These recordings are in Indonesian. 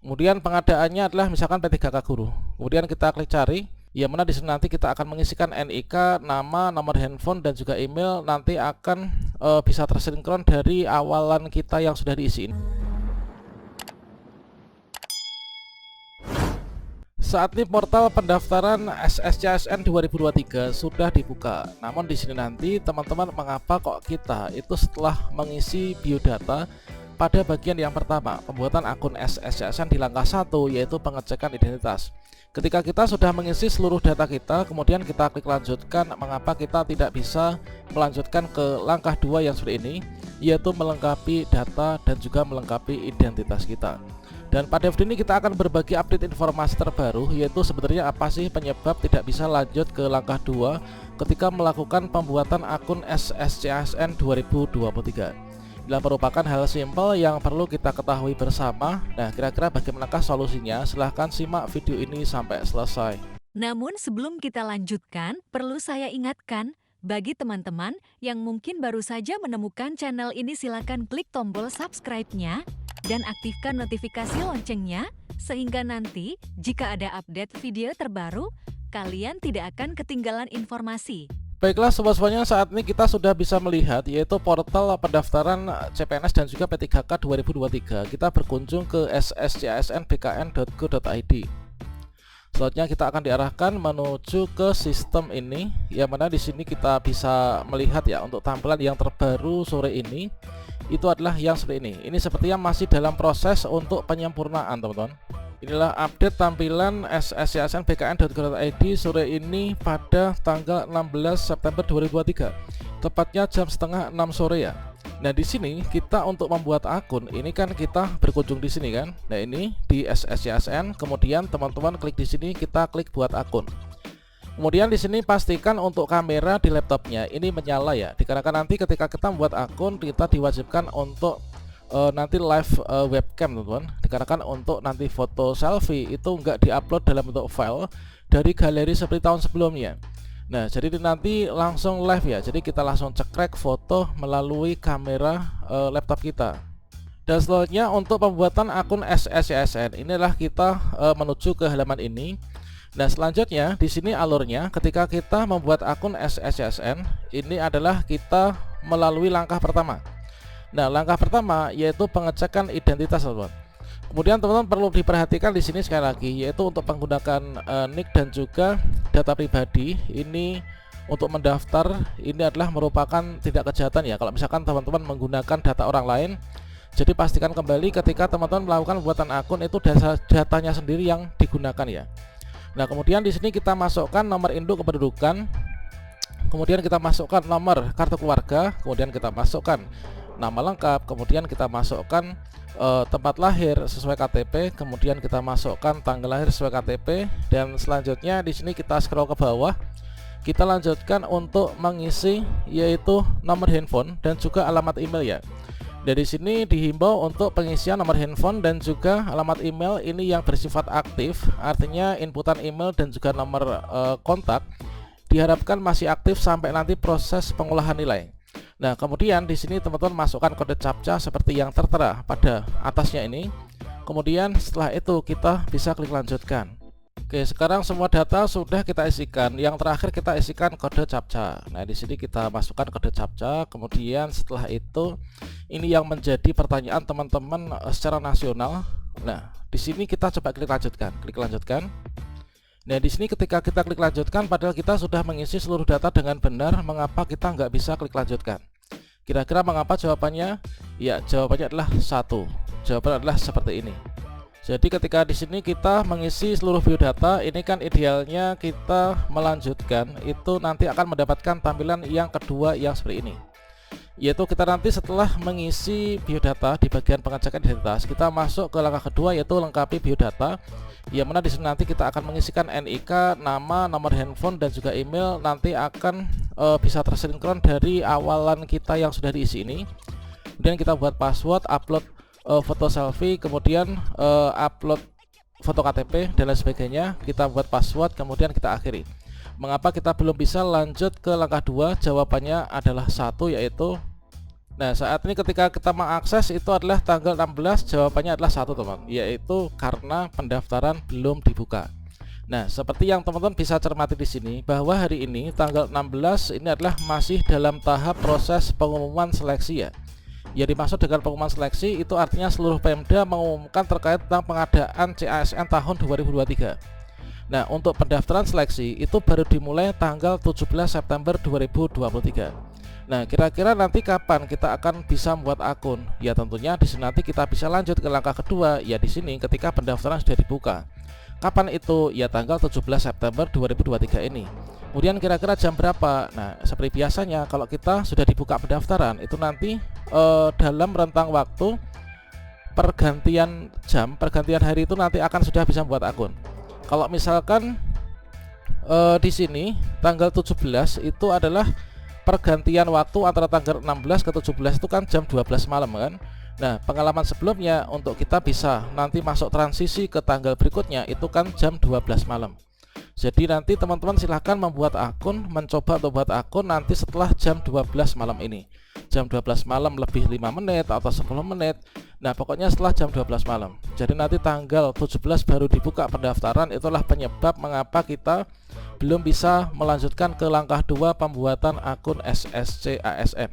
Kemudian pengadaannya adalah misalkan P3K Guru. Kemudian kita klik cari, yang mana di sini nanti kita akan mengisikan NIK, nama, nomor handphone dan juga email, nanti akan bisa tersinkron dari awalan kita yang sudah diisi. Saat ini portal pendaftaran SSCSN 2023 sudah dibuka. Namun di sini nanti teman-teman, mengapa kok kita itu setelah mengisi biodata pada bagian yang pertama, pembuatan akun SSCSN di langkah 1 yaitu pengecekan identitas. Ketika kita sudah mengisi seluruh data kita, kemudian kita klik lanjutkan, mengapa kita tidak bisa melanjutkan ke langkah 2 yang seperti ini, yaitu melengkapi data dan juga melengkapi identitas kita. Dan pada video ini kita akan berbagi update informasi terbaru, yaitu sebenarnya apa sih penyebab tidak bisa lanjut ke langkah 2 ketika melakukan pembuatan akun SSCSN 2023. Ini merupakan hal simpel yang perlu kita ketahui bersama. Nah, kira-kira bagaimanakah solusinya? Silahkan simak video ini sampai selesai. Namun sebelum kita lanjutkan, perlu saya ingatkan, bagi teman-teman yang mungkin baru saja menemukan channel ini, silakan klik tombol subscribe-nya dan aktifkan notifikasi loncengnya, sehingga nanti jika ada update video terbaru, kalian tidak akan ketinggalan informasi. Baiklah sobat-sobatnya, saat ini kita sudah bisa melihat yaitu portal pendaftaran CPNS dan juga P3K 2023. Kita berkunjung ke sscsnbkn.go.id. Selanjutnya kita akan diarahkan menuju ke sistem ini, yang mana di sini kita bisa melihat ya, untuk tampilan yang terbaru sore ini itu adalah yang seperti ini. Ini sepertinya masih dalam proses untuk penyempurnaan, teman-teman. Inilah update tampilan sscsnbkn.go.id sore ini pada tanggal 16 September 2023, tepatnya jam setengah 6 sore ya. Nah, di sini kita untuk membuat akun ini kan kita berkunjung di sini kan. Nah, ini di SSCSN, kemudian teman-teman klik di sini, kita klik buat akun. Kemudian di sini pastikan untuk kamera di laptopnya ini menyala ya, dikarenakan nanti ketika kita membuat akun kita diwajibkan untuk nanti live webcam, teman-teman. Dikarenakan untuk nanti foto selfie itu nggak diupload dalam bentuk file dari galeri seperti tahun sebelumnya. Nah, jadi nanti langsung live ya. Jadi kita langsung cekrek foto melalui kamera laptop kita. Dan selanjutnya untuk pembuatan akun SSCSN inilah kita menuju ke halaman ini. Nah, selanjutnya di sini alurnya ketika kita membuat akun SSCSN ini adalah kita melalui langkah pertama. Nah, langkah pertama yaitu pengecekan identitas, teman-teman. Kemudian teman-teman perlu diperhatikan di sini sekali lagi, yaitu untuk menggunakan nick dan juga data pribadi. Ini untuk mendaftar ini adalah merupakan tidak kejahatan ya, kalau misalkan teman-teman menggunakan data orang lain. Jadi pastikan kembali ketika teman-teman melakukan pembuatan akun itu datanya sendiri yang digunakan ya. Nah, kemudian di sini kita masukkan nomor induk kependudukan, kemudian kita masukkan nomor kartu keluarga, kemudian kita masukkan nama lengkap, kemudian kita masukkan tempat lahir sesuai KTP, kemudian kita masukkan tanggal lahir sesuai KTP, dan selanjutnya di sini kita scroll ke bawah, kita lanjutkan untuk mengisi yaitu nomor handphone dan juga alamat email ya. Dari sini dihimbau untuk pengisian nomor handphone dan juga alamat email ini yang bersifat aktif, artinya inputan email dan juga nomor kontak diharapkan masih aktif sampai nanti proses pengolahan nilai. Nah, kemudian di sini teman-teman masukkan kode CAPTCHA seperti yang tertera pada atasnya ini. Kemudian setelah itu kita bisa klik lanjutkan. Oke, sekarang semua data sudah kita isikan. Yang terakhir kita isikan kode CAPTCHA. Nah, di sini kita masukkan kode CAPTCHA. Kemudian setelah itu ini yang menjadi pertanyaan teman-teman secara nasional. Nah, di sini kita coba klik lanjutkan. Klik lanjutkan. Nah, di sini ketika kita klik lanjutkan, padahal kita sudah mengisi seluruh data dengan benar, mengapa kita nggak bisa klik lanjutkan? Kira-kira mengapa jawabannya? Ya, jawabannya adalah 1. Jawabannya adalah seperti ini. Jadi ketika di sini kita mengisi seluruh biodata, ini kan idealnya kita melanjutkan itu nanti akan mendapatkan tampilan yang kedua yang seperti ini. Yaitu kita nanti setelah mengisi biodata di bagian pengecekan identitas, kita masuk ke langkah kedua yaitu lengkapi biodata, yang mana di sini nanti kita akan mengisikan NIK, nama, nomor handphone dan juga email, nanti akan bisa tersinkron dari awalan kita yang sudah diisi ini. Kemudian kita buat password, upload foto selfie, kemudian upload foto KTP dan lain sebagainya. Kita buat password, kemudian kita akhiri. Mengapa kita belum bisa lanjut ke langkah 2? Jawabannya adalah 1, yaitu Nah, saat ini ketika kita mengakses itu adalah tanggal 16, jawabannya adalah 1 teman, yaitu karena pendaftaran belum dibuka. Nah, seperti yang teman-teman bisa cermati di sini bahwa hari ini tanggal 16 ini adalah masih dalam tahap proses pengumuman seleksi ya. Yang dimaksud dengan pengumuman seleksi itu artinya seluruh Pemda mengumumkan terkait tentang pengadaan CASN tahun 2023. Nah, untuk pendaftaran seleksi itu baru dimulai tanggal 17 September 2023. Nah, kira-kira nanti kapan kita akan bisa membuat akun? Ya tentunya di sini nanti kita bisa lanjut ke langkah kedua, ya di sini ketika pendaftaran sudah dibuka. Kapan itu? Ya tanggal 17 September 2023 ini. Kemudian kira-kira jam berapa? Nah, seperti biasanya kalau kita sudah dibuka pendaftaran itu nanti dalam rentang waktu pergantian jam, pergantian hari itu nanti akan sudah bisa membuat akun. Kalau misalkan di sini tanggal 17 itu adalah pergantian waktu antara tanggal 16 ke 17 itu kan jam 12 malam kan. Nah, pengalaman sebelumnya untuk kita bisa nanti masuk transisi ke tanggal berikutnya itu kan jam 12 malam. Jadi nanti teman-teman silahkan membuat akun, mencoba untuk buat akun nanti setelah jam 12 malam ini. Jam 12 malam lebih 5 menit atau 10 menit. Nah, pokoknya setelah jam 12 malam. Jadi nanti tanggal 17 baru dibuka pendaftaran. Itulah penyebab mengapa kita belum bisa melanjutkan ke langkah 2 pembuatan akun SSC ASN.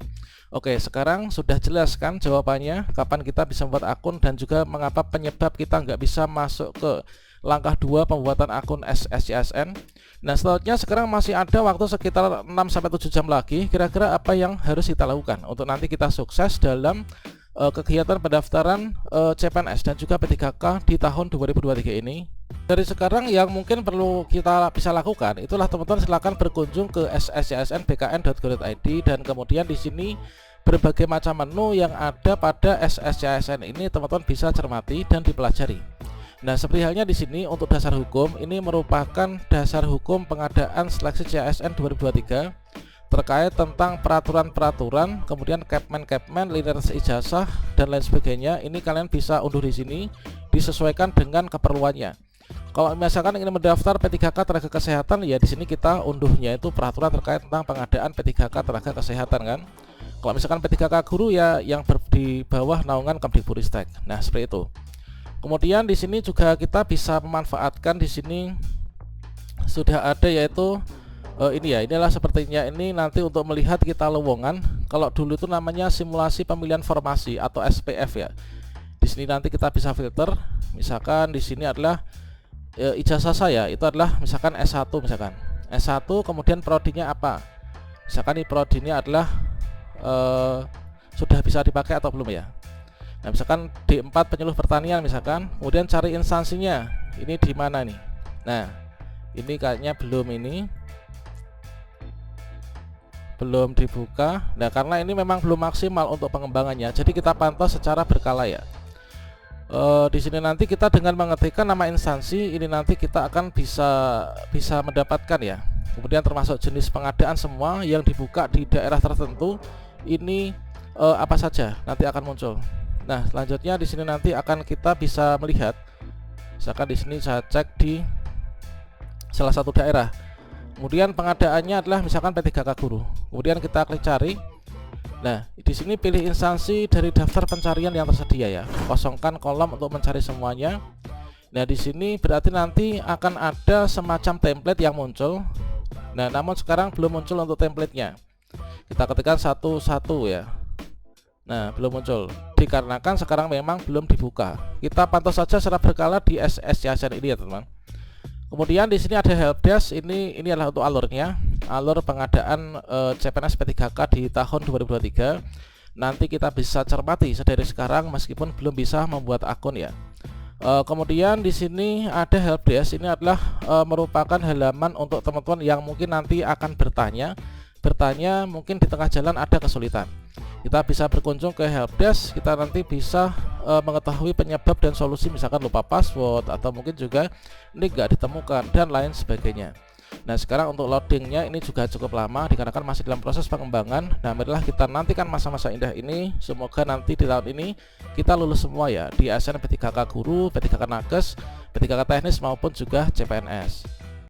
Oke, sekarang sudah jelas kan jawabannya kapan kita bisa membuat akun dan juga mengapa penyebab kita nggak bisa masuk ke langkah 2 pembuatan akun SSC ASN. Nah, selanjutnya sekarang masih ada waktu sekitar 6-7 jam lagi. Kira-kira apa yang harus kita lakukan untuk nanti kita sukses dalam kegiatan pendaftaran CPNS dan juga P3K di tahun 2023 ini. Dari sekarang yang mungkin perlu kita bisa lakukan itulah teman-teman silakan berkunjung ke sscsnbkn.go.id dan kemudian di sini berbagai macam menu yang ada pada SSCASN ini teman-teman bisa cermati dan dipelajari. Nah, seperti halnya di sini untuk dasar hukum ini merupakan dasar hukum pengadaan seleksi CASN 2023 terkait tentang peraturan-peraturan, kemudian Kepmen, linearitas ijazah dan lain sebagainya. Ini kalian bisa unduh di sini disesuaikan dengan keperluannya. Kalau misalkan ingin mendaftar P3K tenaga kesehatan, ya di sini kita unduhnya itu peraturan terkait tentang pengadaan P3K tenaga kesehatan kan. Kalau misalkan P3K guru ya yang di bawah naungan Kemdikbudristek. Nah, seperti itu. Kemudian di sini juga kita bisa memanfaatkan di sini sudah ada yaitu ini ya, inilah sepertinya ini nanti untuk melihat kita lowongan. Kalau dulu itu namanya simulasi pemilihan formasi atau SPF ya. Di sini nanti kita bisa filter. Misalkan di sini adalah ijazah saya itu adalah misalkan S1 misalkan. S1 kemudian prodinya apa? Misalkan ini prodinya adalah sudah bisa dipakai atau belum ya. Nah, misalkan D4 penyuluh pertanian misalkan, kemudian cari instansinya. Ini di mana nih? Nah, ini kayaknya belum dibuka. Nah, karena ini memang belum maksimal untuk pengembangannya. Jadi kita pantau secara berkala ya. Di sini nanti kita dengan mengetikkan nama instansi ini nanti kita akan bisa mendapatkan ya. Kemudian termasuk jenis pengadaan semua yang dibuka di daerah tertentu ini apa saja nanti akan muncul. Nah, selanjutnya di sini nanti akan kita bisa melihat. Misalkan di sini saya cek di salah satu daerah. Kemudian pengadaannya adalah misalkan P3K guru. Kemudian kita klik cari. Nah, di sini pilih instansi dari daftar pencarian yang tersedia ya. Kosongkan kolom untuk mencari semuanya. Nah, di sini berarti nanti akan ada semacam template yang muncul. Nah, namun sekarang belum muncul untuk templatenya. Kita ketikkan satu-satu ya. Nah, belum muncul dikarenakan sekarang memang belum dibuka. Kita pantau saja secara berkala di SSCASN ini ya teman-teman. Kemudian di sini ada helpdesk. Ini adalah untuk alurnya, alur pengadaan CPNS P3K di tahun 2023. Nanti kita bisa cermati sedari sekarang meskipun belum bisa membuat akun ya. Kemudian di sini ada helpdesk. Ini adalah merupakan halaman untuk teman-teman yang mungkin nanti akan bertanya mungkin di tengah jalan ada kesulitan. Kita bisa berkunjung ke helpdesk, kita nanti bisa mengetahui penyebab dan solusi, misalkan lupa password atau mungkin juga ini nggak ditemukan dan lain sebagainya. Nah, sekarang untuk loadingnya ini juga cukup lama dikarenakan masih dalam proses pengembangan. Nah, marilah kita nantikan masa-masa indah ini. Semoga nanti di tahun ini kita lulus semua ya di ASN P3K guru, P3K nakes, P3K teknis maupun juga CPNS.